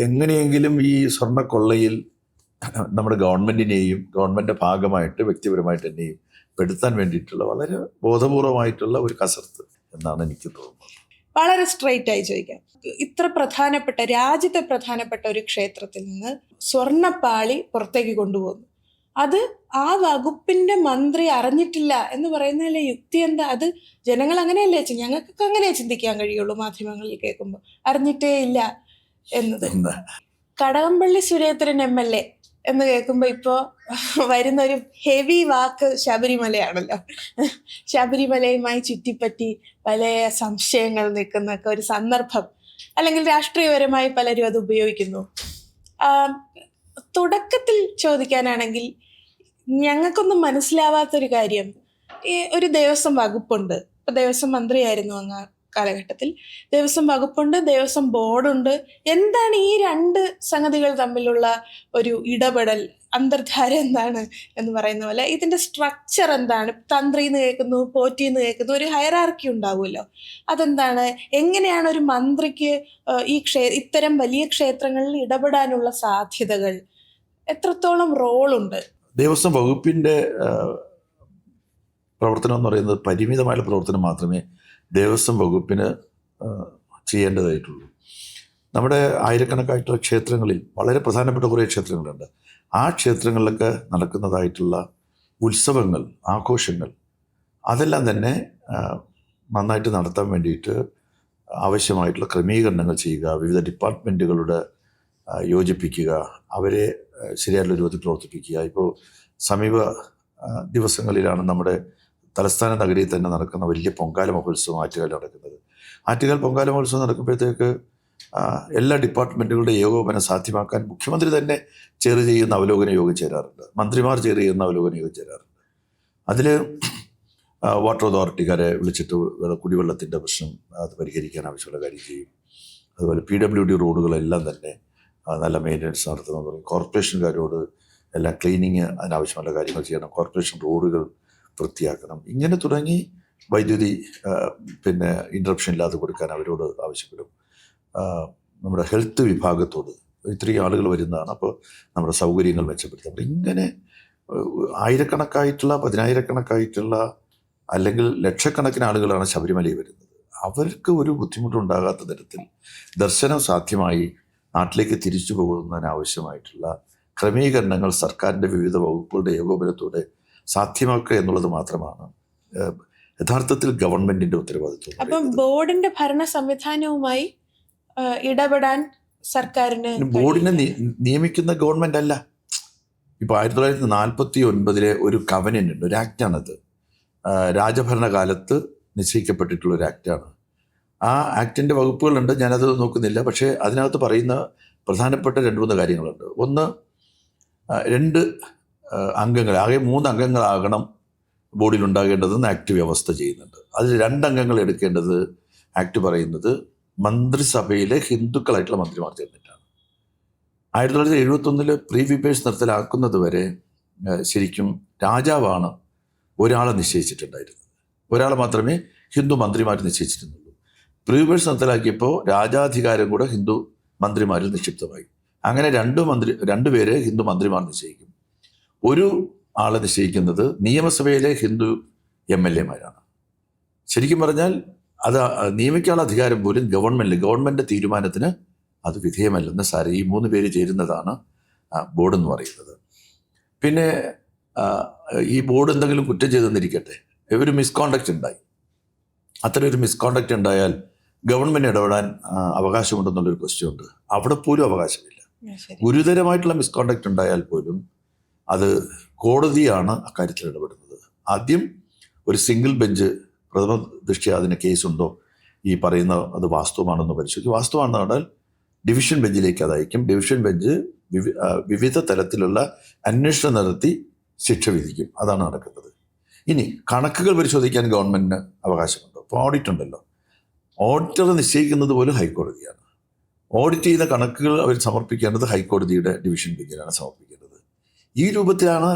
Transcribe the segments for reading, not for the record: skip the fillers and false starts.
എങ്ങനെയെങ്കിലും ഈ സ്വർണ്ണക്കൊള്ളയിൽ നമ്മുടെ ഗവൺമെൻറ്റിനെയും ഗവൺമെൻറ് ഭാഗമായിട്ട് വ്യക്തിപരമായിട്ട് എന്നെയും പെടുത്താൻ വേണ്ടിയിട്ടുള്ള വളരെ ബോധപൂർവമായിട്ടുള്ള ഒരു കസർത്ത് എന്നാണ് എനിക്ക് തോന്നുന്നത്. വളരെ സ്ട്രെയിറ്റ് ആയി ചോദിക്കാം, ഇത്ര പ്രധാനപ്പെട്ട രാജ്യത്തെ പ്രധാനപ്പെട്ട ഒരു ക്ഷേത്രത്തിൽ നിന്ന് സ്വർണ്ണപ്പാളി പുറത്തേക്ക് കൊണ്ടുപോകുന്നു, അത് ആ വകുപ്പിന്റെ മന്ത്രി അറിഞ്ഞിട്ടില്ല എന്ന് പറയുന്നതിലെ യുക്തി എന്താ? അത് ജനങ്ങൾ അങ്ങനെയല്ലേ, ഞങ്ങൾക്കൊക്കെ അങ്ങനെ ചിന്തിക്കാൻ കഴിയുള്ളൂ മാധ്യമങ്ങളിൽ കേൾക്കുമ്പോൾ, അറിഞ്ഞിട്ടേ ഇല്ല എന്നത്. കടകംപള്ളി സുരേന്ദ്രൻ MLA എന്ന് കേൾക്കുമ്പോൾ ഇപ്പോൾ വരുന്ന ഒരു ഹെവി വാക്ക് ശബരിമലയാണല്ലോ. ശബരിമലയുമായി ചുറ്റിപ്പറ്റി പല സംശയങ്ങൾ നിൽക്കുന്നൊക്കെ ഒരു സന്ദർഭം, അല്ലെങ്കിൽ രാഷ്ട്രീയപരമായി പലരും അത് ഉപയോഗിക്കുന്നു. തുടക്കത്തിൽ ചോദിക്കാനാണെങ്കിൽ ഞങ്ങൾക്കൊന്നും മനസ്സിലാവാത്തൊരു കാര്യം, ഈ ഒരു ദേവസ്വം വകുപ്പുണ്ട്, ഇപ്പൊ ദേവസ്വം മന്ത്രിയായിരുന്നു അങ്ങ് കാലഘട്ടത്തിൽ, ദേവസ്വം വകുപ്പുണ്ട്, ദേവസ്വം ബോർഡുണ്ട്. എന്താണ് ഈ രണ്ട് സംഗതികൾ തമ്മിലുള്ള ഒരു ഇടപെടൽ, അന്തർധാര എന്താണ് എന്ന് പറയുന്ന പോലെ ഇതിന്റെ സ്ട്രക്ചർ എന്താണ്? തന്ത്രിന്ന് കേൾക്കുന്നു, പോറ്റിന്ന് കേൾക്കുന്നു, ഒരു ഹയറാർക്കി ഉണ്ടാവുമല്ലോ, അതെന്താണ്? എങ്ങനെയാണ് ഒരു മന്ത്രിക്ക് ഈ ഇത്തരം വലിയ ക്ഷേത്രങ്ങളിൽ ഇടപെടാനുള്ള സാധ്യതകൾ? എത്രത്തോളം റോളുണ്ട്? ദേവസ്വം വകുപ്പിൻ്റെ പ്രവർത്തനം എന്ന് പറയുന്നത് പരിമിതമായ പ്രവർത്തനം മാത്രമേ ദേവസ്വം വകുപ്പിന് ചെയ്യേണ്ടതായിട്ടുള്ളൂ. നമ്മുടെ ആയിരക്കണക്കായിട്ടുള്ള ക്ഷേത്രങ്ങളിൽ വളരെ പ്രധാനപ്പെട്ട കുറേ ക്ഷേത്രങ്ങളുണ്ട്. ആ ക്ഷേത്രങ്ങളിലൊക്കെ നടക്കുന്നതായിട്ടുള്ള ഉത്സവങ്ങൾ, ആഘോഷങ്ങൾ, അതെല്ലാം തന്നെ നന്നായിട്ട് നടത്താൻ വേണ്ടിയിട്ട് ആവശ്യമായിട്ടുള്ള ക്രമീകരണങ്ങൾ ചെയ്യുക, വിവിധ ഡിപ്പാർട്ട്മെൻറ്റുകളുടെ യോജിപ്പിക്കുക, അവരെ ശരിയായിട്ടുള്ള രൂപത്തിൽ പ്രവർത്തിപ്പിക്കുക. ഇപ്പോൾ സമീപ ദിവസങ്ങളിലാണ് നമ്മുടെ തലസ്ഥാന നഗരിയിൽ തന്നെ നടക്കുന്ന വലിയ പൊങ്കാല മഹോത്സവം ആറ്റുകാൽ നടക്കുന്നത്. ആറ്റുകാൽ പൊങ്കാല മഹോത്സവം നടക്കുമ്പോഴത്തേക്ക് എല്ലാ ഡിപ്പാർട്ട്മെൻറ്റുകളുടെ ഏകോപനം സാധ്യമാക്കാൻ മുഖ്യമന്ത്രി തന്നെ ചെയർ ചെയ്യുന്ന അവലോകന യോഗം ചേരാറുണ്ട്, മന്ത്രിമാർ ചെയർ ചെയ്യുന്ന അവലോകന യോഗം ചേരാറുണ്ട്. അതിൽ വാട്ടർ അതോറിറ്റിക്കാരെ വിളിച്ചിട്ട് കുടിവെള്ളത്തിൻ്റെ പ്രശ്നം അത് പരിഹരിക്കാൻ ആവശ്യമുള്ള കാര്യം ചെയ്യും. അതുപോലെ PWD റോഡുകളെല്ലാം തന്നെ നല്ല മെയിൻ്റനൻസ് നടത്തണമെന്ന് പറയും. കോർപ്പറേഷൻകാരോട് എല്ലാം ക്ലീനിങ് അതിനാവശ്യമുള്ള കാര്യങ്ങൾ ചെയ്യണം, കോർപ്പറേഷൻ റോഡുകൾ വൃത്തിയാക്കണം, ഇങ്ങനെ തുടങ്ങി വൈദ്യുതി പിന്നെ ഇൻട്രപ്ഷൻ ഇല്ലാതെ കൊടുക്കാൻ അവരോട് ആവശ്യപ്പെടും. നമ്മുടെ ഹെൽത്ത് വിഭാഗത്തോട് ഇത്രയും ആളുകൾ വരുന്നതാണ്, അപ്പോൾ നമ്മുടെ സൗകര്യങ്ങൾ മെച്ചപ്പെടുത്തണം. ഇങ്ങനെ ആയിരക്കണക്കായിട്ടുള്ള, പതിനായിരക്കണക്കായിട്ടുള്ള, അല്ലെങ്കിൽ ലക്ഷക്കണക്കിന് ആളുകളാണ് ശബരിമലയിൽ വരുന്നത്. അവർക്ക് ഒരു ബുദ്ധിമുട്ടുണ്ടാകാത്ത തരത്തിൽ ദർശനം സാധ്യമായി നാട്ടിലേക്ക് തിരിച്ചു പോകുന്നതിനാവശ്യമായിട്ടുള്ള ക്രമീകരണങ്ങൾ സർക്കാരിൻ്റെ വിവിധ വകുപ്പുകളുടെ ഏകോപനത്തോടെ സാധ്യമാക്കുക എന്നുള്ളത് മാത്രമാണ് യഥാർത്ഥത്തിൽ ഗവൺമെന്റിന്റെ ഉത്തരവാദിത്വം. അപ്പം ബോർഡിന്റെ ഭരണ സംവിധാനവുമായി ഇടപെടാൻ സർക്കാരിന്, ബോർഡിനെ നിയമിക്കുന്ന ഗവൺമെന്റ് അല്ല. ഇപ്പോൾ 1949 ഒരു കവനന്റ് ഉണ്ട്, ഒരു ആക്റ്റാണത്. രാജഭരണകാലത്ത് നിശ്ചയിക്കപ്പെട്ടിട്ടുള്ള ഒരു ആക്റ്റാണ്. ആ ആക്ടിൻ്റെ വകുപ്പുകളുണ്ട്, ഞാനത് നോക്കുന്നില്ല. പക്ഷേ അതിനകത്ത് പറയുന്ന പ്രധാനപ്പെട്ട 2-3 കാര്യങ്ങളുണ്ട്. ഒന്ന്, 2 അംഗങ്ങൾ, ആകെ 3 അംഗങ്ങളാകണം ബോർഡിലുണ്ടാകേണ്ടതെന്ന് ആക്ട് വ്യവസ്ഥ ചെയ്യുന്നുണ്ട്. അതിൽ 2 അംഗങ്ങൾ എടുക്കേണ്ടത് ആക്ട് പറയുന്നത് മന്ത്രിസഭയിലെ ഹിന്ദുക്കളായിട്ടുള്ള മന്ത്രിമാർ ചേർന്നിട്ടാണ്. 1971 പ്രീ വിപേഴ്സ് നിർത്തലാക്കുന്നത് വരെ ശരിക്കും രാജാവാണ് ഒരാളെ നിശ്ചയിച്ചിട്ടുണ്ടായിരുന്നത്, ഒരാളെ മാത്രമേ ഹിന്ദു മന്ത്രിമാർ നിശ്ചയിച്ചിരുന്നുള്ളൂ. പ്രീ വിപേഴ്സ് നിർത്തലാക്കിയപ്പോൾ രാജാധികാരം കൂടെ ഹിന്ദു മന്ത്രിമാരിൽ നിക്ഷിപ്തമായി. അങ്ങനെ 2 പേരെ ഹിന്ദു മന്ത്രിമാർ നിശ്ചയിക്കും. ഒരു ആളെ നിശ്ചയിക്കുന്നത് നിയമസഭയിലെ ഹിന്ദു MLA-മാരാണ്. ശരിക്കും പറഞ്ഞാൽ അത് നിയമിക്കാനുള്ള അധികാരം പോലും ഗവൺമെൻറ് തീരുമാനത്തിന് അത് വിധേയമല്ലെന്ന് സാരം. ഈ 3 പേര് ചേരുന്നതാണ് ബോർഡ് എന്ന് പറയുന്നത്. പിന്നെ ഈ ബോർഡ് എന്തെങ്കിലും കുറ്റം ചെയ്തെന്നിരിക്കട്ടെ, ഒരു മിസ്കോണ്ടക്റ്റ് ഉണ്ടായി, അത്തരം ഒരു മിസ്കോണ്ടക്റ്റ് ഉണ്ടായാൽ ഗവൺമെൻറ് ഇടപെടാൻ അവകാശമുണ്ടെന്നുള്ളൊരു ക്വസ്റ്റ്യൻ ഉണ്ട്. അവിടെ പോലും അവകാശമില്ല. ഗുരുതരമായിട്ടുള്ള മിസ്കോണ്ടക്റ്റ് ഉണ്ടായാൽ പോലും അത് കോടതിയാണ് അക്കാര്യത്തിൽ ഇടപെടുന്നത്. ആദ്യം ഒരു സിംഗിൾ ബെഞ്ച് പ്രഥമ ദൃഷ്ട്യാ അതിന് കേസുണ്ടോ, ഈ പറയുന്ന അത് വാസ്തവമാണെന്ന് പരിശോധിക്കും. വാസ്തവമാണെന്ന് പറഞ്ഞാൽ ഡിവിഷൻ ബെഞ്ചിലേക്ക് അത് അയക്കും. ഡിവിഷൻ ബെഞ്ച് വിവിധ തലത്തിലുള്ള അന്വേഷണം നടത്തി ശിക്ഷ വിധിക്കും. അതാണ് നടക്കുന്നത്. ഇനി കണക്കുകൾ പരിശോധിക്കാൻ ഗവൺമെൻറ്റിന് അവകാശമുണ്ടോ? ഇപ്പോൾ ഓഡിറ്റ് ഉണ്ടല്ലോ, ഓഡിറ്റർ നിശ്ചയിക്കുന്നത് പോലും ഹൈക്കോടതിയാണ്. ഓഡിറ്റ് ചെയ്യുന്ന കണക്കുകൾ അവർ സമർപ്പിക്കേണ്ടത് ഹൈക്കോടതിയുടെ ഡിവിഷൻ ബെഞ്ചിനാണ് സമർപ്പിക്കേണ്ടത്. ഈ രൂപത്തിലാണ്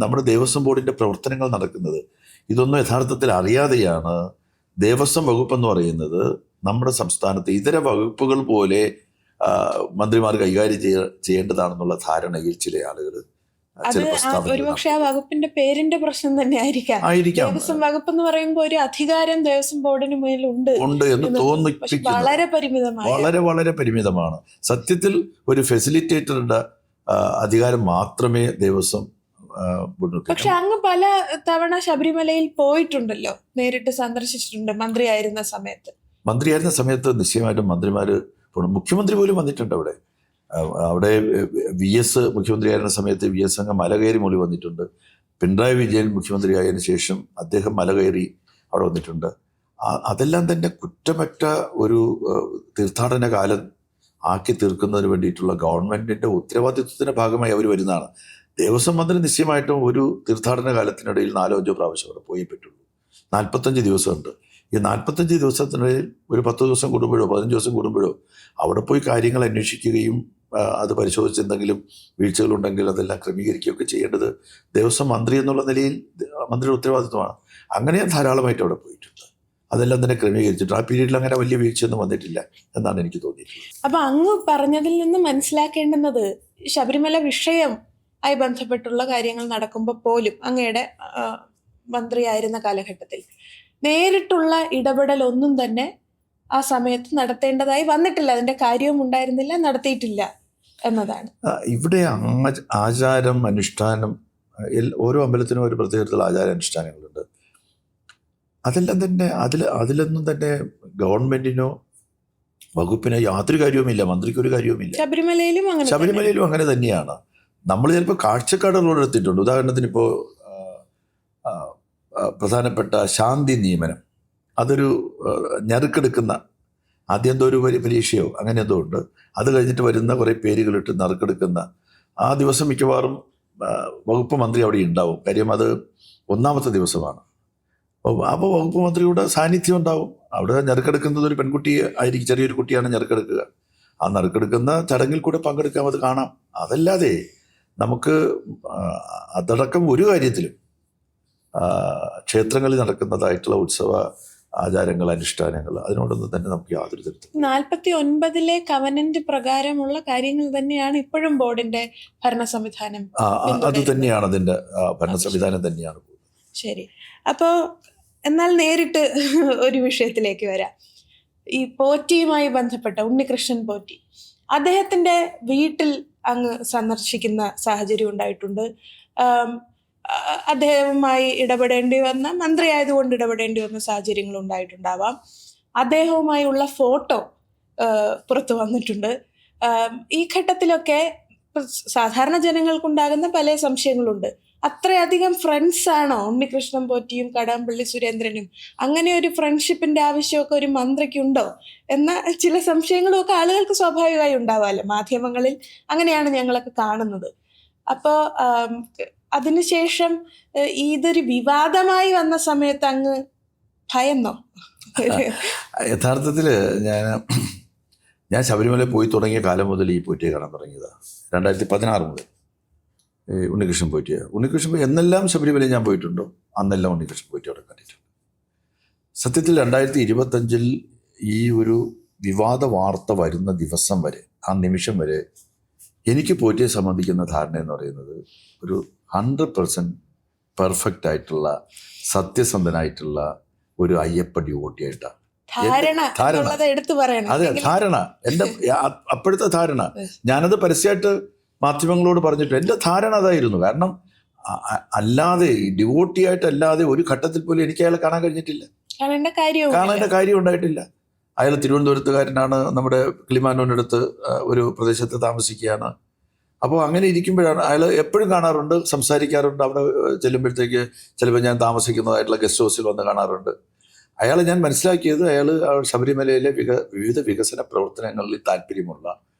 നമ്മുടെ ദേവസ്വം ബോർഡിൻ്റെ പ്രവർത്തനങ്ങൾ നടക്കുന്നത്. ഇതൊന്നും യഥാർത്ഥത്തിൽ അറിയാതെയാണ് ദേവസ്വം വകുപ്പ് എന്ന് പറയുന്നത് നമ്മുടെ സംസ്ഥാനത്ത് ഇതര വകുപ്പുകൾ പോലെ മന്ത്രിമാർ കൈകാര്യം ചെയ്യേണ്ടതാണെന്നുള്ള ധാരണയിൽ ചില ആളുകൾ അത് ഒരുപക്ഷെ ആ വകുപ്പിന്റെ പേരിന്റെ പ്രശ്നം തന്നെ ആയിരിക്കാം. ദേവസ്വം വകുപ്പ് എന്ന് പറയുമ്പോൾ ഒരു അധികാരം ദേവസ്വം ബോർഡിന് മേലുണ്ട് എന്ന് തോന്നിപ്പിക്കുന്നു. വളരെ പരിമിതമാണ്, വളരെ വളരെ പരിമിതമാണ്. സത്യത്തിൽ ഒരു ഫെസിലിറ്റേറ്ററുടെ അധികാരം മാത്രമേ ദേവസ്വം. പക്ഷെ അങ്ങ് പല തവണ ശബരിമലയിൽ പോയിട്ടുണ്ടല്ലോ, നേരിട്ട് സന്ദർശിച്ചിട്ടുണ്ട് മന്ത്രിയായിരുന്ന സമയത്ത്. നിശ്ചയമായിട്ടും മന്ത്രിമാര് പോകണം. മുഖ്യമന്ത്രി പോലും വന്നിട്ടുണ്ട് അവിടെ. VS മുഖ്യമന്ത്രിയായിരുന്ന സമയത്ത് VS അങ്ങ് മല കയറി മുകളിൽ വന്നിട്ടുണ്ട്. പിണറായി വിജയൻ മുഖ്യമന്ത്രിയായതിനു ശേഷം അദ്ദേഹം മല കയറി അവിടെ വന്നിട്ടുണ്ട്. അതെല്ലാം തന്നെ കുറ്റമറ്റ ഒരു തീർത്ഥാടന കാലം ആക്കി തീർക്കുന്നതിന് വേണ്ടിയിട്ടുള്ള ഗവൺമെന്റിന്റെ ഉത്തരവാദിത്വത്തിന്റെ ഭാഗമായി അവർ വരുന്നതാണ്. ദേവസ്വം മന്ത്രി നിശ്ചയമായിട്ടും ഒരു തീർത്ഥാടന കാലത്തിനിടയിൽ 4-5 പ്രാവശ്യം അവിടെ പോയി പറ്റുള്ളൂ. 45 ദിവസമുണ്ട്. ഈ 45 ദിവസത്തിനിടയിൽ ഒരു 10 ദിവസം കൂടുമ്പോഴോ 15 ദിവസം കൂടുമ്പോഴോ അവിടെ പോയി കാര്യങ്ങൾ അന്വേഷിക്കുകയും അത് പരിശോധിച്ച് എന്തെങ്കിലും വീഴ്ചകളുണ്ടെങ്കിൽ അതെല്ലാം ക്രമീകരിക്കുകയൊക്കെ ചെയ്യേണ്ടത് ദേവസ്വം മന്ത്രി എന്നുള്ള നിലയിൽ മന്ത്രിയുടെ ഉത്തരവാദിത്വമാണ്. അങ്ങനെ ഞാൻ ധാരാളമായിട്ട് അവിടെ പോയിട്ടുണ്ട്. അതെല്ലാം തന്നെ ക്രമീകരിച്ചിട്ട് ആ പീരീഡിൽ അങ്ങനെ വലിയ വീഴ്ചയൊന്നും വന്നിട്ടില്ല എന്നാണ് എനിക്ക് തോന്നിയിട്ടുള്ളത്. അപ്പൊ അങ്ങ് പറഞ്ഞതിൽ നിന്ന് മനസ്സിലാക്കേണ്ടുന്നത് ശബരിമല വിഷയം ആയി ബന്ധപ്പെട്ടുള്ള കാര്യങ്ങൾ നടക്കുമ്പോൾ പോലും അങ്ങയുടെ മന്ത്രിയായിരുന്ന കാലഘട്ടത്തിൽ നേരിട്ടുള്ള ഇടപെടൽ ഒന്നും തന്നെ ആ സമയത്ത് നടത്തേണ്ടതായി വന്നിട്ടില്ല, അതിന്റെ കാര്യവും ഉണ്ടായിരുന്നില്ല, നടത്തിയിട്ടില്ല എന്നതാണ്. ഇവിടെ ആചാരം അനുഷ്ഠാനം, ഓരോ അമ്പലത്തിനും ഒരു പ്രത്യേകതയുള്ള ആചാരാനുഷ്ഠാനങ്ങളുണ്ട്. അതെല്ലാം തന്നെ അതിലൊന്നും തന്നെ ഗവൺമെന്റിനോ വകുപ്പിനോ യാതൊരു കാര്യവുമില്ല, മന്ത്രിക്കൊരു കാര്യവുമില്ല. ശബരിമലയിലും അങ്ങനെ തന്നെയാണ്. നമ്മൾ ചിലപ്പോൾ കാഴ്ചക്കാടുകളോട് എടുത്തിട്ടുണ്ട്. ഉദാഹരണത്തിന് ഇപ്പോൾ പ്രധാനപ്പെട്ട ശാന്തി നിയമനം, അതൊരു ഞറുക്കെടുക്കുന്ന, ആദ്യം എന്തോ ഒരു പരീക്ഷയോ അങ്ങനെ എന്തോ ഉണ്ട്, അത് കഴിഞ്ഞിട്ട് വരുന്ന കുറേ പേരുകളിട്ട് നറുക്കെടുക്കുന്ന ആ ദിവസം മിക്കവാറും വകുപ്പ് മന്ത്രി അവിടെ ഉണ്ടാവും. കാര്യം അത് 1ാമത്തെ ദിവസമാണ്. അപ്പോൾ വകുപ്പ് മന്ത്രിയുടെ സാന്നിധ്യം ഉണ്ടാവും. അവിടെ ഞറുക്കെടുക്കുന്നത് ഒരു പെൺകുട്ടി ആയിരിക്കും, ചെറിയൊരു കുട്ടിയാണ് ഞറുക്കെടുക്കുക. ആ നറുക്കെടുക്കുന്ന ചടങ്ങിൽ കൂടെ പങ്കെടുക്കാം, അത് കാണാം. അതല്ലാതെ നമുക്ക് അതടക്കം ഒരു കാര്യത്തിലും ക്ഷേത്രങ്ങളിൽ നടക്കുന്നതായിട്ടുള്ള ഉത്സവ ആചാരങ്ങൾ, അനുഷ്ഠാനങ്ങൾ, അതിനോടൊന്നും തന്നെ നമുക്ക് യാതൊരു തരത്തിലും 49 കവനന്റ് പ്രകാരമുള്ള കാര്യങ്ങൾ തന്നെയാണ് ഇപ്പോഴും ബോർഡിന്റെ ഭരണ സംവിധാനം. അത് തന്നെയാണ് അതിന്റെ ഭരണ സംവിധാനം തന്നെയാണ്. ശരി. അപ്പോൾ എന്നാൽ നേരിട്ട് ഒരു വിഷയത്തിലേക്ക് വരാം. ഈ പോറ്റിയുമായി ബന്ധപ്പെട്ട ഉണ്ണികൃഷ്ണൻ പോറ്റി, അദ്ദേഹത്തിന്റെ വീട്ടിൽ അങ്ങ് സന്ദർശിക്കുന്ന സാഹചര്യം ഉണ്ടായിട്ടുണ്ട്. അദ്ദേഹവുമായി ഇടപെടേണ്ടി വന്ന, മന്ത്രിയായതുകൊണ്ട് ഇടപെടേണ്ടി വന്ന സാഹചര്യങ്ങൾ ഉണ്ടായിട്ടുണ്ടാവാം. അദ്ദേഹവുമായുള്ള ഫോട്ടോ പുറത്തു വന്നിട്ടുണ്ട്. ഈ ഘട്ടത്തിലൊക്കെ സാധാരണ ജനങ്ങൾക്കുണ്ടാകുന്ന പല സംശയങ്ങളുണ്ട്. അത്രയധികം ഫ്രണ്ട്സ് ആണോ ഉണ്ണികൃഷ്ണൻ പോറ്റിയും കടകംപള്ളി സുരേന്ദ്രനും? അങ്ങനെ ഒരു ഫ്രണ്ട്ഷിപ്പിന്റെ ആവശ്യമൊക്കെ ഒരു മന്ത്രിക്കുണ്ടോ എന്ന ചില സംശയങ്ങളും ഒക്കെ ആളുകൾക്ക് സ്വാഭാവികമായി ഉണ്ടാവാമല്ലോ. മാധ്യമങ്ങളിൽ അങ്ങനെയാണ് ഞങ്ങളൊക്കെ കാണുന്നത്. അപ്പോൾ അതിനുശേഷം ഇതൊരു വിവാദമായി വന്ന സമയത്ത് അങ്ങ് ഭയന്നോ? യഥാർത്ഥത്തിൽ ഞാൻ ശബരിമല പോയി തുടങ്ങിയ കാലം മുതൽ ഈ പോറ്റിയെ കാണാൻ തുടങ്ങിയതാണ്. 2016 മുതൽ ഉണ്ണികൃഷ്ണൻ പോറ്റിയെ എന്നെല്ലാം ശബരിമലയിൽ ഞാൻ പോയിട്ടുണ്ടോ അന്നെല്ലാം ഉണ്ണികൃഷ്ണൻ പോറ്റി അവിടെ കണ്ടിട്ടുണ്ട്. സത്യത്തിൽ 2025 ഈ ഒരു വിവാദ വാർത്ത വരുന്ന ദിവസം വരെ, ആ നിമിഷം വരെ എനിക്ക് പോറ്റിയെ സംബന്ധിക്കുന്ന ധാരണ എന്ന് പറയുന്നത് ഒരു 100% പെർഫെക്റ്റ് ആയിട്ടുള്ള, സത്യസന്ധനായിട്ടുള്ള ഒരു അയ്യപ്പ ഡിവോട്ടിയായിട്ടാണ്. അതെ, ധാരണ, എൻ്റെ അപ്പോഴത്തെ ധാരണ. ഞാനത് പരസ്യമായിട്ട് മാധ്യമങ്ങളോട് പറഞ്ഞിട്ട് എൻ്റെ ധാരണ അതായിരുന്നു. കാരണം അല്ലാതെ ഡിവോട്ടിയായിട്ടല്ലാതെ ഒരു ഘട്ടത്തിൽ പോലും എനിക്ക് അയാളെ കാണാൻ കഴിഞ്ഞിട്ടില്ല, കാണേണ്ട കാര്യം ഉണ്ടായിട്ടില്ല. അയാൾ തിരുവനന്തപുരത്തുകാരനാണ്, നമ്മുടെ കിളിമാനൂരിനടുത്ത് ഒരു പ്രദേശത്ത് താമസിക്കുകയാണ്. അപ്പോൾ അങ്ങനെ ഇരിക്കുമ്പോഴാണ് അയാൾ എപ്പോഴും കാണാറുണ്ട്, സംസാരിക്കാറുണ്ട്. അവിടെ ചെല്ലുമ്പോഴത്തേക്ക് ചിലപ്പോൾ ഞാൻ താമസിക്കുന്നതായിട്ടുള്ള ഗസ്റ്റ് ഹൗസിൽ വന്ന് കാണാറുണ്ട്. അയാൾ ഞാൻ മനസ്സിലാക്കിയത്, അയാൾ ശബരിമലയിലെ വിവിധ വികസന പ്രവർത്തനങ്ങളിൽ താല്പര്യമുള്ള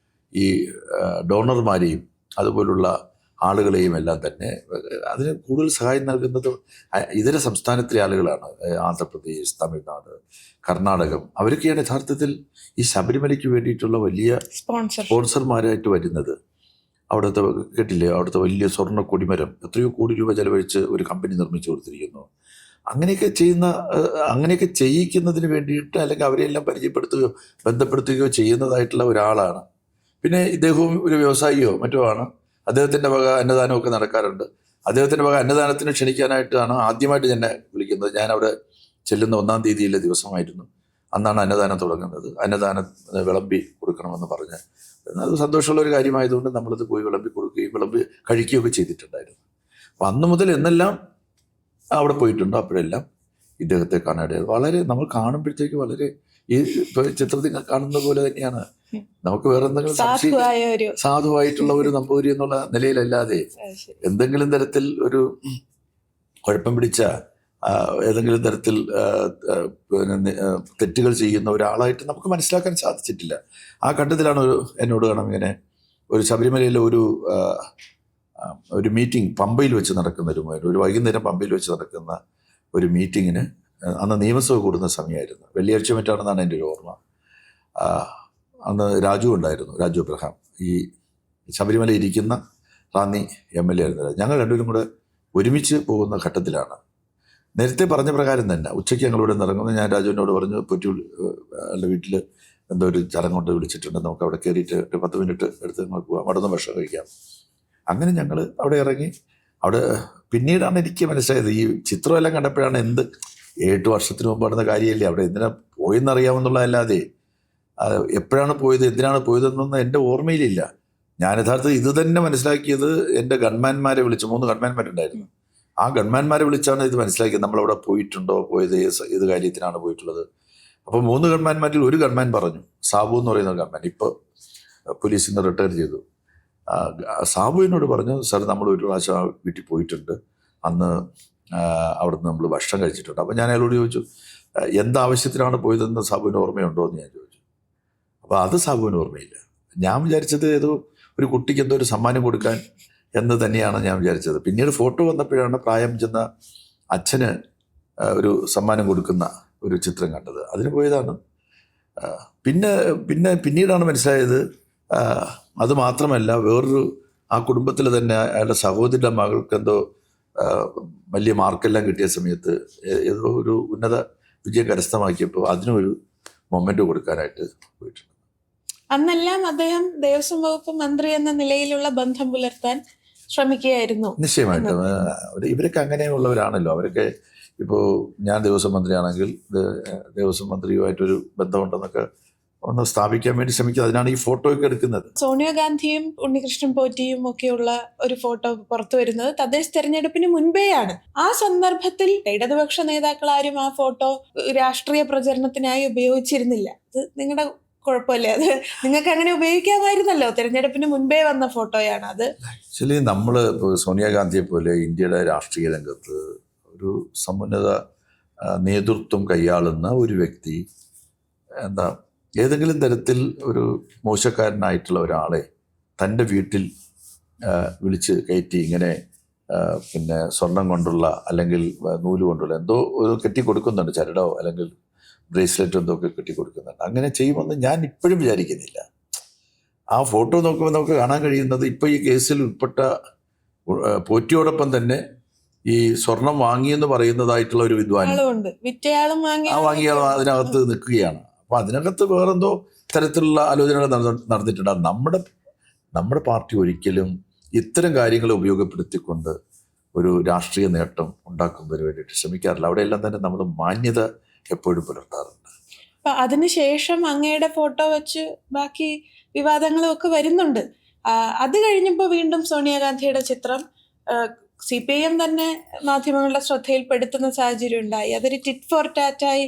ഈ ഡോണർമാരെയും അതുപോലുള്ള ആളുകളെയും എല്ലാം തന്നെ അതിന് കൂടുതൽ സഹായം നൽകുന്നത് ഇതര സംസ്ഥാനത്തിലെ ആളുകളാണ്. ആന്ധ്രാപ്രദേശ്, തമിഴ്നാട്, കർണാടകം, അവരൊക്കെയാണ് യഥാർത്ഥത്തിൽ ഈ ശബരിമലയ്ക്ക് വേണ്ടിയിട്ടുള്ള വലിയ സ്പോൺസർമാരായിട്ട് വരുന്നത്. അവിടുത്തെ കേട്ടില്ലേ, അവിടുത്തെ വലിയ സ്വർണ്ണ കൊടിമരം എത്രയോ കോടി രൂപ ചെലവഴിച്ച് ഒരു കമ്പനി നിർമ്മിച്ചു കൊടുത്തിരിക്കുന്നു. അങ്ങനെയൊക്കെ ചെയ്യിക്കുന്നതിന് വേണ്ടിയിട്ട്, അല്ലെങ്കിൽ അവരെല്ലാം പരിചയപ്പെടുത്തുകയോ ബന്ധപ്പെടുത്തുകയോ ചെയ്യുന്നതായിട്ടുള്ള ഒരാളാണ് പിന്നെ ഇദ്ദേഹവും ഒരു വ്യവസായിയോ മറ്റോ ആണ്. അദ്ദേഹത്തിൻ്റെ വക അന്നദാനമൊക്കെ നടക്കാറുണ്ട്. അദ്ദേഹത്തിൻ്റെ വക അന്നദാനത്തിന് ക്ഷണിക്കാനായിട്ടാണ് ആദ്യമായിട്ട് എന്നെ വിളിക്കുന്നത്. ഞാനവിടെ ചെല്ലുന്ന 1-ാം തീയതിയിലെ ദിവസമായിരുന്നു. അന്നാണ് അന്നദാനം തുടങ്ങുന്നത്. അന്നദാനം വിളമ്പി കൊടുക്കണമെന്ന് പറഞ്ഞ്, അത് സന്തോഷമുള്ള ഒരു കാര്യമായതുകൊണ്ട് നമ്മളത് പോയി വിളമ്പി കൊടുക്കുകയും വിളമ്പി കഴിക്കുകയൊക്കെ ചെയ്തിട്ടുണ്ടായിരുന്നു. അപ്പം അന്ന് മുതൽ എന്നെല്ലാം അവിടെ പോയിട്ടുണ്ട്. അപ്പോഴെല്ലാം ഇദ്ദേഹത്തെ കാണാതെ വളരെ നമ്മൾ കാണുമ്പോഴത്തേക്ക് വളരെ ഈ ചിത്രത്തിൽ കാണുന്ന പോലെ തന്നെയാണ്. നമുക്ക് വേറെ എന്തെങ്കിലും സാധുവായിട്ടുള്ള ഒരു നമ്പൂതിരി എന്നുള്ള നിലയിലല്ലാതെ എന്തെങ്കിലും തരത്തിൽ ഒരു കുഴപ്പം പിടിച്ച ഏതെങ്കിലും തരത്തിൽ തെറ്റുകൾ ചെയ്യുന്ന ഒരാളായിട്ട് നമുക്ക് മനസ്സിലാക്കാൻ സാധിച്ചിട്ടില്ല. ആ ഘട്ടത്തിലാണ് എന്നോട് കാണാം ഇങ്ങനെ ഒരു ശബരിമലയിലെ ഒരു മീറ്റിംഗ് പമ്പയിൽ വെച്ച് നടക്കുന്ന ഒരു വൈകുന്നേരം പമ്പയിൽ വെച്ച് നടക്കുന്ന ഒരു മീറ്റിങ്ങിന്, അന്ന് നിയമസഭ കൂടുന്ന സമയമായിരുന്നു, വെള്ളിയാഴ്ച മറ്റാണെന്നാണ് എൻ്റെ ഒരു ഓർമ്മ. അന്ന് രാജു ഉണ്ടായിരുന്നു, രാജു അബ്രഹാം, ഈ ശബരിമല ഇരിക്കുന്ന റാന്നി MLA ആയിരുന്നു. ഞങ്ങൾ രണ്ടുപേരും കൂടെ ഒരുമിച്ച് പോകുന്ന ഘട്ടത്തിലാണ്. നേരത്തെ പറഞ്ഞ പ്രകാരം തന്നെ ഉച്ചയ്ക്ക് ഞങ്ങളിവിടെ നിറങ്ങുന്നത്. ഞാൻ രാജുവിനോട് പറഞ്ഞു, പൊറ്റൂരുടെ വീട്ടിൽ എന്തോ ഒരു ചടങ്ങോട്ട് വിളിച്ചിട്ടുണ്ട്, നമുക്ക് അവിടെ കയറിയിട്ട് ഒരു 10 മിനിറ്റ് എടുത്ത് നമുക്ക് പോകാം, അവിടെ നിന്ന് ഭക്ഷണം കഴിക്കാം. അങ്ങനെ ഞങ്ങൾ അവിടെ ഇറങ്ങി. അവിടെ പിന്നീടാണ് എനിക്ക് മനസ്സിലായത്, ഈ ചിത്രമെല്ലാം കണ്ടപ്പോഴാണ് 7 വർഷത്തിന് മുമ്പ് നടന്ന കാര്യമല്ലേ, അവിടെ എന്തിനാ പോയെന്നറിയാമെന്നുള്ളതല്ലാതെ എപ്പോഴാണ് പോയത്, എന്തിനാണ് പോയതെന്നൊന്നും എൻ്റെ ഓർമ്മയിലില്ല. ഞാൻ യഥാർത്ഥത്തിൽ ഇത് തന്നെ മനസ്സിലാക്കിയത് എൻ്റെ ഗൺമാന്മാരെ വിളിച്ച്, 3 ഗൺമാന്മാരുണ്ടായിരുന്നു. ആ ഗൺമാന്മാരെ വിളിച്ചാണ് ഇത് മനസ്സിലാക്കിയത്, നമ്മളവിടെ പോയിട്ടുണ്ടോ, പോയത് ഏത് കാര്യത്തിനാണ് പോയിട്ടുള്ളത്. അപ്പോൾ 3 ഗൺമാന്മാരിൽ ഒരു ഗൺമാൻ പറഞ്ഞു, സാബു എന്ന് പറയുന്ന ഗൺമാൻ, ഇപ്പോൾ പോലീസിൽ നിന്ന് റിട്ടയർ ചെയ്തു. സാബു എന്നോട് പറഞ്ഞു, സാർ നമ്മൾ ഒരു പ്രാവശ്യം വീട്ടിൽ പോയിട്ടുണ്ട്, അന്ന് അവിടുന്ന് നമ്മൾ ഭക്ഷണം കഴിച്ചിട്ടുണ്ട്. അപ്പോൾ ഞാൻ അയാളോട് ചോദിച്ചു, എന്താവശ്യത്തിനാണ് പോയതെന്ന് സാബുവിന് ഓർമ്മയുണ്ടോ എന്ന് ഞാൻ ചോദിച്ചു. അപ്പോൾ അത് സാബുവിന് ഓർമ്മയില്ല. ഞാൻ വിചാരിച്ചത് ഏതോ ഒരു കുട്ടിക്ക് എന്തോ ഒരു സമ്മാനം കൊടുക്കാൻ എന്ന് തന്നെയാണ് ഞാൻ വിചാരിച്ചത്. പിന്നീട് ഫോട്ടോ വന്നപ്പോഴാണ് പ്രായം ചെന്ന അച്ഛന് ഒരു സമ്മാനം കൊടുക്കുന്ന ഒരു ചിത്രം കണ്ടത്, അതിന് പോയതാണ്. പിന്നീടാണ് മനസ്സിലായത്, അത് മാത്രമല്ല വേറൊരു ആ കുടുംബത്തിൽ തന്നെ അയാളുടെ സഹോദരിയുടെ മകൾക്ക് എന്തോ വലിയ മാർക്കെല്ലാം കിട്ടിയ സമയത്ത് ഏതോ ഒരു ഉന്നത വിജയം കരസ്ഥമാക്കിയപ്പോൾ അതിനൊരു മൊമെൻ്റ് കൊടുക്കാനായിട്ട് പോയിട്ടുണ്ട്. അന്നെല്ലാം അദ്ദേഹം ദേവസ്വം വകുപ്പ് മന്ത്രി എന്ന നിലയിലുള്ള ബന്ധം പുലർത്താൻ ശ്രമിക്കുകയായിരുന്നു. നിശ്ചയമായിട്ടും ഇവരൊക്കെ അങ്ങനെയുള്ളവരാണല്ലോ. അവരൊക്കെ ഇപ്പോൾ ഞാൻ ദേവസ്വം മന്ത്രിയാണെങ്കിൽ ദേവസ്വം മന്ത്രിയുമായിട്ടൊരു ബന്ധമുണ്ടെന്നൊക്കെ ഒന്ന് സ്ഥാപിക്കാൻ വേണ്ടി ശ്രമിക്കുക. അതിനാണ് ഈ ഫോട്ടോയൊക്കെ എടുക്കുന്നത്. സോണിയാഗാന്ധിയും ഉണ്ണികൃഷ്ണൻ പോറ്റിയും ഒക്കെയുള്ള ഒരു ഫോട്ടോ പുറത്തു വരുന്നത് തദ്ദേശ തെരഞ്ഞെടുപ്പിന് മുൻപേയാണ്. ആ സന്ദർഭത്തിൽ ഇടതുപക്ഷ നേതാക്കൾ ആരും ആ ഫോട്ടോ രാഷ്ട്രീയ പ്രചരണത്തിനായി ഉപയോഗിച്ചിരുന്നില്ല. അത് നിങ്ങളുടെ കുഴപ്പമില്ലേ? അത് നിങ്ങൾക്ക് അങ്ങനെ ഉപയോഗിക്കാമായിരുന്നല്ലോ. തെരഞ്ഞെടുപ്പിന് മുൻപേ വന്ന ഫോട്ടോയാണ് അത്. ആക്ച്വലി നമ്മൾ സോണിയാഗാന്ധിയെ പോലെ ഇന്ത്യയുടെ രാഷ്ട്രീയ രംഗത്ത് ഒരു സമുന്നത നേതൃത്വം കൈയാളുന്ന ഒരു വ്യക്തി ഏതെങ്കിലും തരത്തിൽ ഒരു മോശക്കാരനായിട്ടുള്ള ഒരാളെ തൻ്റെ വീട്ടിൽ വിളിച്ച് കയറ്റി ഇങ്ങനെ പിന്നെ സ്വർണം കൊണ്ടുള്ള അല്ലെങ്കിൽ നൂല് കൊണ്ടുള്ള എന്തോ ഒരു കെട്ടിക്കൊടുക്കുന്നുണ്ട്, ചരടോ അല്ലെങ്കിൽ ബ്രേസ്ലെറ്റ് എന്തോ ഒക്കെ കെട്ടിക്കൊടുക്കുന്നുണ്ട്. അങ്ങനെ ചെയ്യുമെന്ന് ഞാൻ ഇപ്പോഴും വിചാരിക്കുന്നില്ല. ആ ഫോട്ടോ നോക്കുമ്പോൾ നമുക്ക് കാണാൻ കഴിയുന്നത് ഇപ്പോൾ ഈ കേസിൽ ഉൾപ്പെട്ട പോറ്റിയോടൊപ്പം തന്നെ ഈ സ്വർണം വാങ്ങിയെന്ന് പറയുന്നതായിട്ടുള്ള ഒരു വിദ്വാൻ വാങ്ങിയാളും അതിനകത്ത് നിൽക്കുകയാണ്. അപ്പോൾ അതിനകത്ത് വേറെന്തോ തരത്തിലുള്ള ആലോചനകൾ നടന്നിട്ടുണ്ട്. നമ്മുടെ പാർട്ടി ഒരിക്കലും ഇത്തരം കാര്യങ്ങളെ ഉപയോഗപ്പെടുത്തിക്കൊണ്ട് ഒരു രാഷ്ട്രീയ നേട്ടം ഉണ്ടാക്കുന്നതിന് വേണ്ടിയിട്ട് ശ്രമിക്കാറില്ല. അവിടെയെല്ലാം തന്നെ നമ്മൾ മാന്യത എപ്പോഴും പുലർത്താറുണ്ട്. അതിനുശേഷം അങ്ങയുടെ ഫോട്ടോ വെച്ച് ബാക്കി വിവാദങ്ങളും ഒക്കെ വരുന്നുണ്ട്. അത് കഴിഞ്ഞപ്പോൾ വീണ്ടും സോണിയാഗാന്ധിയുടെ ചിത്രം CPIM തന്നെ മാധ്യമങ്ങളുടെ ശ്രദ്ധയിൽപ്പെടുത്തുന്ന സാഹചര്യം ഉണ്ടായി. അതൊരു ടിറ്റ് ഫോർ ടാറ്റായി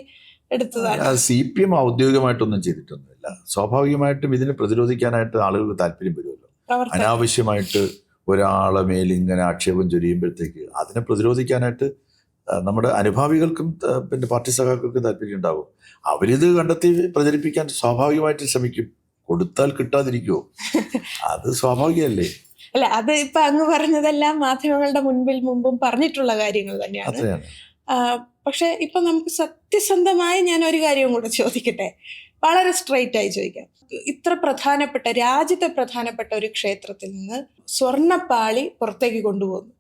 എടുത്തതാണ്. CPM ഔദ്യോഗികമായിട്ടൊന്നും ചെയ്തിട്ടൊന്നുമില്ല. സ്വാഭാവികമായിട്ടും ഇതിനെ പ്രതിരോധിക്കാനായിട്ട് ആളുകൾക്ക് താല്പര്യം വരുമല്ലോ. അനാവശ്യമായിട്ട് ഒരാളെ മേലിങ്ങനെ ആക്ഷേപം ചൊരിയുമ്പോഴത്തേക്ക് അതിനെ പ്രതിരോധിക്കാനായിട്ട് നമ്മുടെ അനുഭാവികൾക്കും പിന്നെ പാർട്ടി സഖാക്കൾക്കും താല്പര്യം ഉണ്ടാവും. അവരിത് കണ്ടെത്തി പ്രചരിപ്പിക്കാൻ സ്വാഭാവികമായിട്ട് ശ്രമിക്കും. കൊടുത്താൽ കിട്ടാതിരിക്കുമോ? അത് സ്വാഭാവികമല്ലേ? അല്ല, അത് ഇപ്പൊ അങ്ങ് പറഞ്ഞതെല്ലാം മാധ്യമങ്ങളുടെ മുമ്പും പറഞ്ഞിട്ടുള്ള കാര്യങ്ങൾ തന്നെയാണ്. പക്ഷെ ഇപ്പൊ നമുക്ക് സത്യസന്ധമായി ഞാൻ ഒരു കാര്യവും കൂടെ ചോദിക്കട്ടെ, വളരെ സ്ട്രെയിറ്റ് ആയി ചോദിക്കാം. ഇത്ര രാജ്യത്തെ പ്രധാനപ്പെട്ട ഒരു ക്ഷേത്രത്തിൽ നിന്ന് സ്വർണ്ണപ്പാളി പുറത്തേക്ക് കൊണ്ടുപോകുന്നു.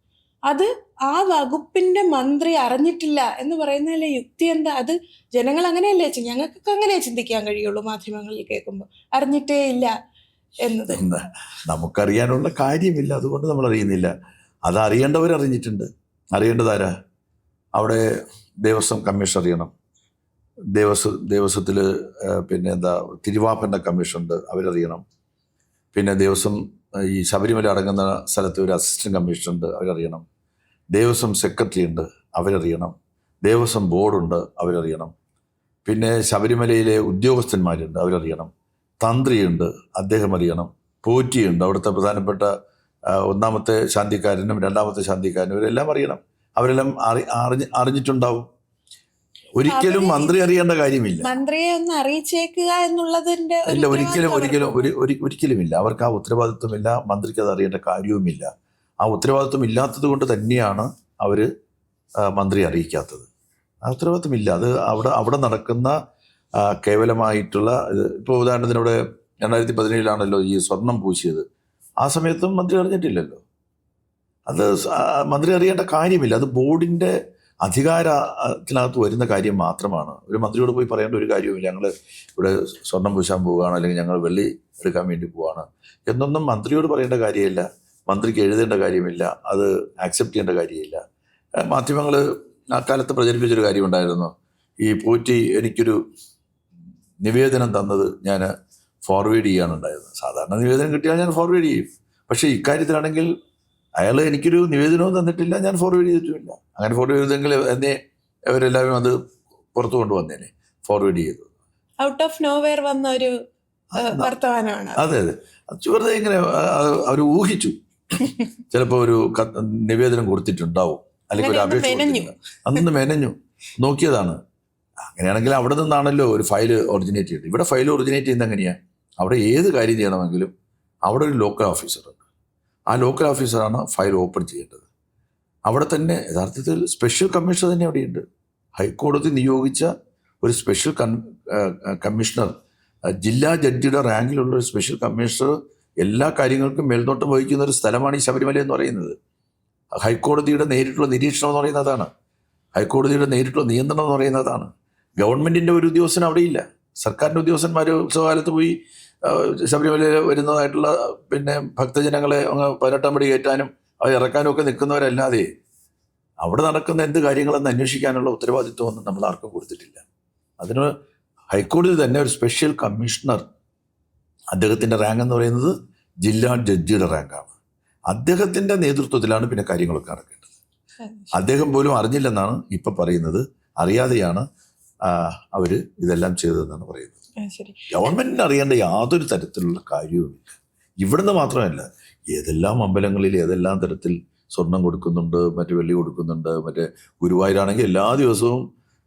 അത് ആ വകുപ്പിന്റെ മന്ത്രി അറിഞ്ഞിട്ടില്ല എന്ന് പറയുന്നതിലെ യുക്തി എന്താ? അത് ജനങ്ങൾ അങ്ങനെയല്ലേ, ഞങ്ങൾക്കൊക്കെ അങ്ങനെ ചിന്തിക്കാൻ കഴിയുള്ളൂ. മാധ്യമങ്ങളിൽ കേൾക്കുമ്പോൾ അറിഞ്ഞിട്ടേ ഇല്ല എന്നത് നമുക്കറിയാനുള്ള കാര്യമില്ല, അതുകൊണ്ട് നമ്മൾ അറിയുന്നില്ല. അത് അറിയേണ്ടവരറിഞ്ഞിട്ടുണ്ട്. അറിയേണ്ടതാരാ? അവിടെ ദേവസ്വം കമ്മീഷൻ അറിയണം. ദേവസ്വത്തിൽ പിന്നെ എന്താ തിരുവാഭരണ കമ്മീഷനുണ്ട്, അവരറിയണം. പിന്നെ ദേവസ്വം ഈ ശബരിമല അടങ്ങുന്ന സ്ഥലത്ത് ഒരു അസിസ്റ്റന്റ് കമ്മീഷനുണ്ട്, അവരറിയണം. ദേവസ്വം സെക്രട്ടറി ഉണ്ട്, അവരറിയണം. ദേവസ്വം ബോർഡുണ്ട്, അവരറിയണം. പിന്നെ ശബരിമലയിലെ ഉദ്യോഗസ്ഥന്മാരുണ്ട്, അവരറിയണം. തന്ത്രിയുണ്ട്, അദ്ദേഹം അറിയണം. പോറ്റിയുണ്ട്, അവിടുത്തെ പ്രധാനപ്പെട്ട ഒന്നാമത്തെ ശാന്തിക്കാരനും രണ്ടാമത്തെ ശാന്തിക്കാരനും ഇവരെല്ലാം അറിയണം. അവരെല്ലാം അറിഞ്ഞിട്ടുണ്ടാവും. ഒരിക്കലും മന്ത്രി അറിയേണ്ട കാര്യമില്ല. മന്ത്രിയെ ഒന്ന് അറിയിച്ചേക്കുക എന്നുള്ളതിന്റെ ഇല്ല, ഒരിക്കലുമില്ല. അവർക്ക് ആ ഉത്തരവാദിത്വമില്ല. മന്ത്രിക്ക് അത് അറിയേണ്ട കാര്യവുമില്ല. ആ ഉത്തരവാദിത്വം ഇല്ലാത്തത് കൊണ്ട് തന്നെയാണ് അവർ മന്ത്രി അറിയിക്കാത്തത്. ആ ഉത്തരവാദിത്വം ഇല്ല. അത് അവിടെ നടക്കുന്ന കേവലമായിട്ടുള്ള ഇപ്പോൾ ഉദാഹരണത്തിന് ഇവിടെ 2017 ഈ സ്വർണം പൂശിയത്. ആ സമയത്തും മന്ത്രി അറിഞ്ഞിട്ടില്ലല്ലോ. അത് മന്ത്രി അറിയേണ്ട കാര്യമില്ല. അത് ബോർഡിൻ്റെ അധികാരത്തിനകത്ത് വരുന്ന കാര്യം മാത്രമാണ്. ഒരു മന്ത്രിയോട് പോയി പറയേണ്ട ഒരു കാര്യവുമില്ല, ഞങ്ങൾ ഇവിടെ സ്വർണം പൂശാൻ പോവുകയാണ്, അല്ലെങ്കിൽ ഞങ്ങൾ വെള്ളി എടുക്കാൻ വേണ്ടി പോവുകയാണ് എന്നൊന്നും മന്ത്രിയോട് പറയേണ്ട കാര്യമില്ല. മന്ത്രിക്ക് എഴുതേണ്ട കാര്യമില്ല. അത് ആക്സെപ്റ്റ് ചെയ്യേണ്ട കാര്യമില്ല. മാധ്യമങ്ങൾ ആ കാലത്ത് പ്രചരിപ്പിച്ചൊരു കാര്യമുണ്ടായിരുന്നു. ഈ പോറ്റി എനിക്കൊരു നിവേദനം തന്നത് ഞാൻ ഫോർവേഡ് ചെയ്യാനുണ്ടായിരുന്നു. സാധാരണ നിവേദനം കിട്ടിയാൽ ഞാൻ ഫോർവേഡ് ചെയ്യും. പക്ഷേ ഇക്കാര്യത്തിലാണെങ്കിൽ അയാൾ എനിക്കൊരു നിവേദനവും തന്നിട്ടില്ല, ഞാൻ ഫോർവേഡ് ചെയ്തിട്ടുമില്ല. അങ്ങനെ ഫോർവേഡ് ചെയ്തെങ്കിൽ എന്നെ അവരെല്ലാവരും അത് പുറത്തു കൊണ്ടുവന്നേനെ. ഫോർവേഡ് ചെയ്തു ഔട്ട് ഓഫ് നോവെയർ വന്ന ഒരു വർത്തമാനമാണ്. അതെ അതെ, വെറുതെ ഇങ്ങനെ അവർ ഊഹിച്ചു. ചിലപ്പോൾ ഒരു നിവേദനം കൊടുത്തിട്ടുണ്ടാവും, അല്ലെങ്കിൽ ഒരു അപേക്ഷ അന്ന് മെനഞ്ഞു നോക്കിയതാണ്. അങ്ങനെയാണെങ്കിൽ അവിടെ നിന്നാണല്ലോ ഒരു ഫയൽ ഒറിജിനേറ്റ് ചെയ്തത്. ഇവിടെ ഫയൽ ഒറിജിനേറ്റ് ചെയ്യുന്നത് എങ്ങനെയാണ്? അവിടെ ഏത് കാര്യം ചെയ്യണമെങ്കിലും അവിടെ ഒരു ലോക്കൽ ഓഫീസറുണ്ട്. ആ ലോക്കൽ ഓഫീസറാണ് ഫയൽ ഓപ്പൺ ചെയ്യേണ്ടത്. അവിടെ തന്നെ യഥാർത്ഥത്തിൽ സ്പെഷ്യൽ കമ്മീഷണർ തന്നെ അവിടെയുണ്ട്. ഹൈക്കോടതി നിയോഗിച്ച ഒരു സ്പെഷ്യൽ കമ്മീഷണർ, ജില്ലാ ജഡ്ജിയുടെ റാങ്കിലുള്ള ഒരു സ്പെഷ്യൽ കമ്മീഷണർ എല്ലാ കാര്യങ്ങൾക്കും മേൽനോട്ടം വഹിക്കുന്ന ഒരു സ്ഥലമാണ് ഈ ശബരിമല എന്ന് പറയുന്നത്. ഹൈക്കോടതിയുടെ നേരിട്ടുള്ള നിരീക്ഷണം എന്ന് പറയുന്നതാണ്. ഹൈക്കോടതിയുടെ നേരിട്ടുള്ള നിയന്ത്രണം എന്ന് പറയുന്നതാണ്. ഗവൺമെൻറ്റിൻ്റെ ഒരു ഉദ്യോഗസ്ഥൻ അവിടെയില്ല. സർക്കാരിൻ്റെ ഉദ്യോഗസ്ഥന്മാർ ഉത്സവകാലത്ത് പോയി ശബരിമലയിൽ വരുന്നതായിട്ടുള്ള പിന്നെ ഭക്തജനങ്ങളെ 18 പടി കയറ്റാനും അത് ഇറക്കാനും ഒക്കെ നിൽക്കുന്നവരല്ലാതെ അവിടെ നടക്കുന്ന എന്ത് കാര്യങ്ങളെന്ന് അന്വേഷിക്കാനുള്ള ഉത്തരവാദിത്വമൊന്നും നമ്മൾ ആർക്കും കൊടുത്തിട്ടില്ല. അതിന് ഹൈക്കോടതി തന്നെ ഒരു സ്പെഷ്യൽ കമ്മീഷണർ, അദ്ദേഹത്തിൻ്റെ റാങ്ക് എന്ന് പറയുന്നത് ജില്ലാ ജഡ്ജിയുടെ റാങ്കാണ്. അദ്ദേഹത്തിൻ്റെ നേതൃത്വത്തിലാണ് പിന്നെ കാര്യങ്ങളൊക്കെ നടക്കേണ്ടത്. അദ്ദേഹം പോലും അറിഞ്ഞില്ലെന്നാണ് ഇപ്പം പറയുന്നത്. അറിയാതെയാണ് അവർ ഇതെല്ലാം ചെയ്തതെന്നാണ് പറയുന്നത്. ഗവൺമെൻറ്റിന് അറിയേണ്ട യാതൊരു തരത്തിലുള്ള കാര്യവുമില്ല. ഇവിടുന്ന് മാത്രമല്ല, ഏതെല്ലാം അമ്പലങ്ങളിൽ ഏതെല്ലാം തരത്തിൽ സ്വർണം കൊടുക്കുന്നുണ്ട്, മറ്റു വെള്ളി കൊടുക്കുന്നുണ്ട്. മറ്റേ ഗുരുവായൂരാണെങ്കിൽ എല്ലാ ദിവസവും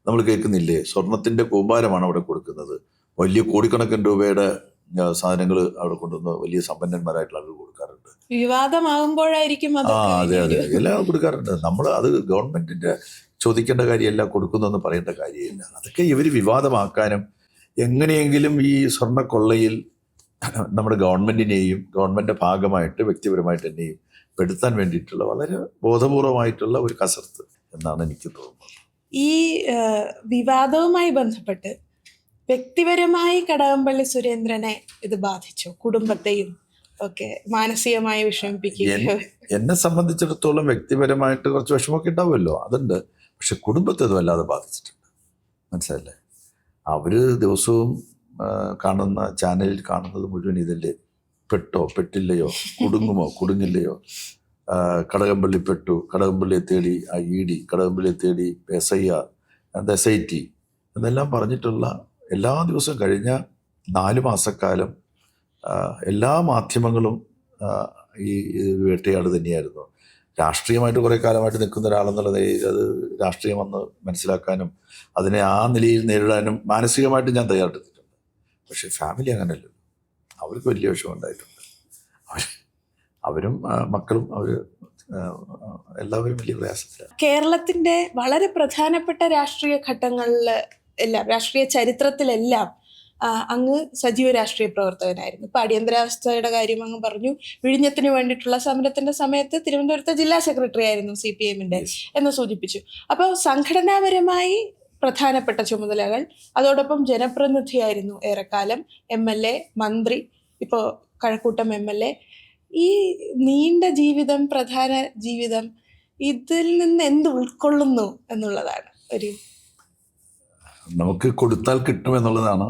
നമ്മൾ കേൾക്കുന്നില്ലേ, സ്വർണത്തിൻ്റെ കൂമ്പാരമാണ് അവിടെ കൊടുക്കുന്നത്. വലിയ കോടിക്കണക്കിന് രൂപയുടെ സാധനങ്ങൾ അവിടെ കൊണ്ടുവന്ന് വലിയ സമ്പന്നന്മാരായിട്ടുള്ള ആളുകൾ കൊടുക്കാറുണ്ട്. വിവാദമാകുമ്പോഴായിരിക്കും അതെ അതെ, എല്ലാം കൊടുക്കാറുണ്ട്. നമ്മൾ അത് ഗവൺമെൻറ്റിൻ്റെ ചോദിക്കേണ്ട കാര്യമല്ല, കൊടുക്കുന്നതെന്ന് പറയേണ്ട കാര്യമില്ല. അതൊക്കെ ഇവർ വിവാദമാക്കാനും എങ്ങനെയെങ്കിലും ഈ സ്വർണ്ണക്കൊള്ളയിൽ നമ്മുടെ ഗവൺമെൻറ്റിനെയും ഗവൺമെൻറ് ഭാഗമായിട്ട് വ്യക്തിപരമായിട്ട് എന്നെയും പെടുത്താൻ വേണ്ടിയിട്ടുള്ള വളരെ ബോധപൂർവമായിട്ടുള്ള ഒരു കസർത്ത് എന്നാണ് എനിക്ക് തോന്നുന്നത്. ഈ വിവാദവുമായി ബന്ധപ്പെട്ട് വ്യക്തിപരമായി കടകംപള്ളി സുരേന്ദ്രനെ ഇത് ബാധിച്ചു, കുടുംബത്തെയും ഒക്കെ മാനസികമായി വിഷമിപ്പിക്കുകയോ? എന്നെ സംബന്ധിച്ചിടത്തോളം വ്യക്തിപരമായിട്ട് കുറച്ച് വിഷമമൊക്കെ ഉണ്ടാവുമല്ലോ, അതുണ്ട്. പക്ഷെ കുടുംബത്തെ അത് വല്ലാതെ ബാധിച്ചിട്ടുണ്ട്. മനസ്സിലല്ലേ? അവർ ദിവസവും കാണുന്ന ചാനലിൽ കാണുന്നത് മുഴുവൻ ഇതല്ലേ, പെട്ടോ പെട്ടില്ലയോ, കുടുങ്ങുമോ കുടുങ്ങില്ലയോ, കടകംപള്ളി പെട്ടു, കടകംപള്ളിയെ തേടി ED, കടകംപള്ളിയെ തേടി SIR, SIT എന്നെല്ലാം പറഞ്ഞിട്ടുള്ള എല്ലാ ദിവസവും കഴിഞ്ഞ 4 മാസക്കാലം എല്ലാ മാധ്യമങ്ങളും ഈ വേട്ടയാട് തന്നെയായിരുന്നു. രാഷ്ട്രീയമായിട്ട് കുറേ കാലമായിട്ട് നിൽക്കുന്ന ഒരാളെന്നുള്ളത് അത് രാഷ്ട്രീയം വന്ന് മനസ്സിലാക്കാനും അതിനെ ആ നിലയിൽ നേരിടാനും മാനസികമായിട്ട് ഞാൻ തയ്യാറെടുത്തിട്ടുണ്ട്. പക്ഷേ ഫാമിലി അങ്ങനെയല്ലല്ലോ. അവർക്ക് വലിയ വിഷമം ഉണ്ടായിട്ടുണ്ട്. അവരും മക്കളും എല്ലാവരും വലിയ പ്രയാസത്തിലാണ്. കേരളത്തിൻ്റെ വളരെ പ്രധാനപ്പെട്ട രാഷ്ട്രീയ ഘട്ടങ്ങളിൽ എല്ലാം, രാഷ്ട്രീയ ചരിത്രത്തിലെല്ലാം അങ്ങ് സജീവ രാഷ്ട്രീയ പ്രവർത്തകനായിരുന്നു. ഇപ്പം അടിയന്തരാവസ്ഥയുടെ കാര്യം അങ്ങ് പറഞ്ഞു. വിഴിഞ്ഞത്തിന് വേണ്ടിയിട്ടുള്ള സമരത്തിന്റെ സമയത്ത് തിരുവനന്തപുരത്തെ ജില്ലാ സെക്രട്ടറി ആയിരുന്നു CPM-ന്റെ എന്ന് സൂചിപ്പിച്ചു. അപ്പോൾ സംഘടനാപരമായി പ്രധാനപ്പെട്ട ചുമതലകൾ, അതോടൊപ്പം ജനപ്രതിനിധിയായിരുന്നു ഏറെക്കാലം, MLA, മന്ത്രി, ഇപ്പോൾ കഴക്കൂട്ടം MLA. ഈ നീണ്ട ജീവിതം, പ്രധാന ജീവിതം, ഇതിൽ നിന്ന് എന്ത് ഉൾക്കൊള്ളുന്നു എന്നുള്ളതാണ് ഒരു നമുക്ക് കൊടുത്താൽ കിട്ടുമെന്നുള്ളതാണ്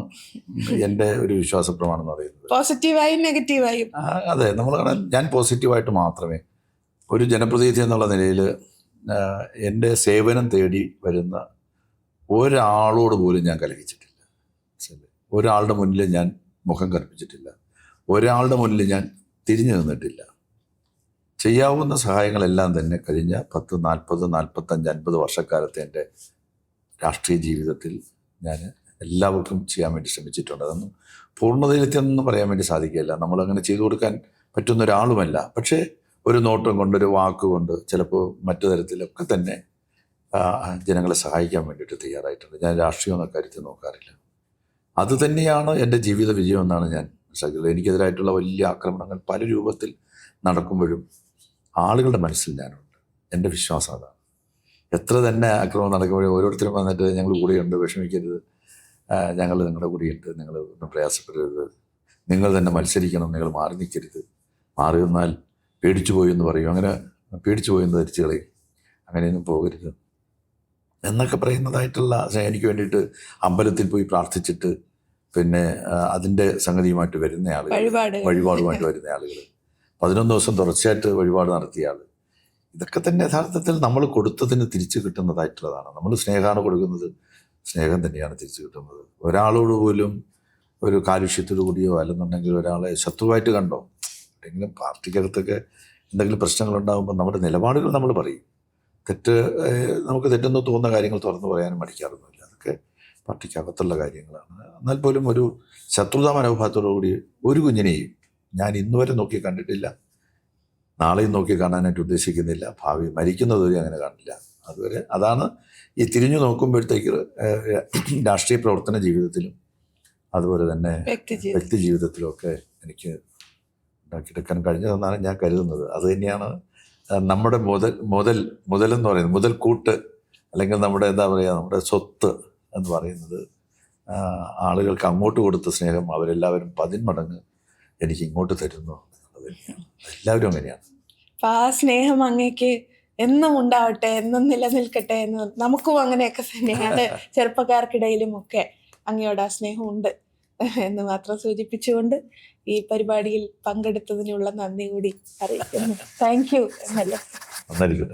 എൻ്റെ ഒരു വിശ്വാസ പ്രമാണം എന്ന് പറയുന്നത്. പോസിറ്റീവായും നെഗറ്റീവായും. അതെ, ഞാൻ പോസിറ്റീവായിട്ട് മാത്രമേ ഒരു ജനപ്രതിനിധി എന്നുള്ള നിലയിൽ എൻ്റെ സേവനം തേടി വരുന്ന ഒരാളോട് പോലും ഞാൻ കലഹിച്ചിട്ടില്ല. ഒരാളുടെ മുന്നിൽ ഞാൻ മുഖം കറുപ്പിച്ചിട്ടില്ല. ഒരാളുടെ മുന്നിൽ ഞാൻ തിരിഞ്ഞു നിന്നിട്ടില്ല. ചെയ്യാവുന്ന സഹായങ്ങളെല്ലാം തന്നെ കഴിഞ്ഞ 10, 40, 45, 50 വർഷക്കാലത്തെ എൻ്റെ രാഷ്ട്രീയ ജീവിതത്തിൽ ഞാൻ എല്ലാവർക്കും ചെയ്യാൻ വേണ്ടി ശ്രമിച്ചിട്ടുണ്ട്. അതൊന്നും പൂർണ്ണതയിലെത്തിയെന്നൊന്നും പറയാൻ വേണ്ടി സാധിക്കില്ല. നമ്മളങ്ങനെ ചെയ്തു കൊടുക്കാൻ പറ്റുന്ന ഒരാളുമല്ല. പക്ഷേ ഒരു നോട്ടം കൊണ്ട്, ഒരു വാക്കുകൊണ്ട്, ചിലപ്പോൾ മറ്റു തരത്തിലൊക്കെ തന്നെ ജനങ്ങളെ സഹായിക്കാൻ വേണ്ടിയിട്ട് തയ്യാറായിട്ടുണ്ട്. ഞാൻ രാഷ്ട്രീയം എന്ന കാര്യത്തിൽ നോക്കാറില്ല. അത് തന്നെയാണ് എൻ്റെ ജീവിത വിജയം എന്നാണ് ഞാൻ മനസ്സിലാക്കിയത്. എനിക്കെതിരായിട്ടുള്ള വലിയ ആക്രമണങ്ങൾ പല രൂപത്തിൽ നടക്കുമ്പോഴും ആളുകളുടെ മനസ്സിൽ ഞാനുണ്ട്. എൻ്റെ വിശ്വാസം അതാണ്. എത്ര തന്നെ ആക്രമണം നടക്കുമ്പോഴും ഓരോരുത്തരും വന്നിട്ട് ഞങ്ങൾ കൂടെയുണ്ട്, വിഷമിക്കരുത്, ഞങ്ങൾ നിങ്ങളുടെ കൂടെയുണ്ട്, നിങ്ങൾ ഒന്നും പ്രയാസപ്പെടരുത്, നിങ്ങൾ തന്നെ മത്സരിക്കണം, നിങ്ങൾ മാറി നിൽക്കരുത്, മാറി നിന്നാൽ പേടിച്ചു പോയി എന്ന് പറയും, അങ്ങനെ പേടിച്ചു പോയെന്ന് ധരിച്ചു കളയും, അങ്ങനെയൊന്നും പോകരുത് എന്നൊക്കെ പറയുന്നതായിട്ടുള്ള എനിക്ക് വേണ്ടിയിട്ട് അമ്പലത്തിൽ പോയി പ്രാർത്ഥിച്ചിട്ട് പിന്നെ അതിൻ്റെ സംഗതിയുമായിട്ട് വരുന്ന ആളുകൾ, വഴിപാടുമായിട്ട് വരുന്ന ആളുകൾ, 11 ദിവസം തുടർച്ചയായിട്ട് വഴിപാട് നടത്തിയ ആൾ, ഇതൊക്കെ തന്നെ യഥാർത്ഥത്തിൽ നമ്മൾ കൊടുത്തതിന് തിരിച്ചു കിട്ടുന്നതായിട്ടുള്ളതാണ്. നമ്മൾ സ്നേഹമാണ് കൊടുക്കുന്നത്, സ്നേഹം തന്നെയാണ് തിരിച്ചു കിട്ടുന്നത്. ഒരാളോട് പോലും ഒരു കാലുഷ്യത്തോടു കൂടിയോ അല്ലെന്നുണ്ടെങ്കിൽ ഒരാളെ ശത്രുവായിട്ട് കണ്ടോ, എന്തെങ്കിലും പാർട്ടിക്കകത്തൊക്കെ എന്തെങ്കിലും പ്രശ്നങ്ങളുണ്ടാകുമ്പോൾ നമ്മുടെ നിലപാടുകൾ നമ്മൾ പറയും. നമുക്ക് തെറ്റെന്ന് തോന്നുന്ന കാര്യങ്ങൾ തുറന്നു പറയാനും മടിക്കാറൊന്നുമില്ല. അതൊക്കെ പാർട്ടിക്കകത്തുള്ള കാര്യങ്ങളാണ്. എന്നാൽ പോലും ഒരു ശത്രുതാ മനോഭാവത്തോടു കൂടി ഒരു കുഞ്ഞിനെയും ഞാൻ ഇന്നുവരെ നോക്കി കണ്ടിട്ടില്ല, നാളെയും നോക്കി കാണാനായിട്ട് ഉദ്ദേശിക്കുന്നില്ല, ഭാവി മരിക്കുന്നതുവരെ അങ്ങനെ കാണില്ല. അതുവരെ അതാണ് ഈ തിരിഞ്ഞു നോക്കുമ്പോഴത്തേക്ക് രാഷ്ട്രീയ പ്രവർത്തന ജീവിതത്തിലും അതുപോലെ തന്നെ വ്യക്തി ജീവിതത്തിലുമൊക്കെ എനിക്ക് ഉണ്ടാക്കിയെടുക്കാൻ കഴിഞ്ഞതെന്നാണ് ഞാൻ കരുതുന്നത്. അത് തന്നെയാണ് നമ്മുടെ മുതലെന്ന് പറയുന്നത്, മുതൽക്കൂട്ട്, അല്ലെങ്കിൽ നമ്മുടെ എന്താ പറയുക, നമ്മുടെ സ്വത്ത് എന്ന് പറയുന്നത്. ആളുകൾക്ക് അങ്ങോട്ട് കൊടുത്ത സ്നേഹം അവരെല്ലാവരും 10 മടങ്ങ് എനിക്ക് ഇങ്ങോട്ട് തരുന്നു. അത് എല്ലാവരും അങ്ങനെയാണ്. അപ്പം ആ സ്നേഹം അങ്ങേക്ക് എന്നും ഉണ്ടാവട്ടെ, എന്നും നിലനിൽക്കട്ടെ എന്ന് നമുക്കും അങ്ങനെയൊക്കെ തന്നെയാണ്. ചെറുപ്പക്കാർക്കിടയിലും ഒക്കെ അങ്ങയോട് ആ സ്നേഹമുണ്ട് എന്ന് മാത്രം സൂചിപ്പിച്ചുകൊണ്ട് ഈ പരിപാടിയിൽ പങ്കെടുത്തതിനുള്ള നന്ദി കൂടി അറിയിക്കുന്നു. Thank you. നന്നായിരിക്കട്ടെ.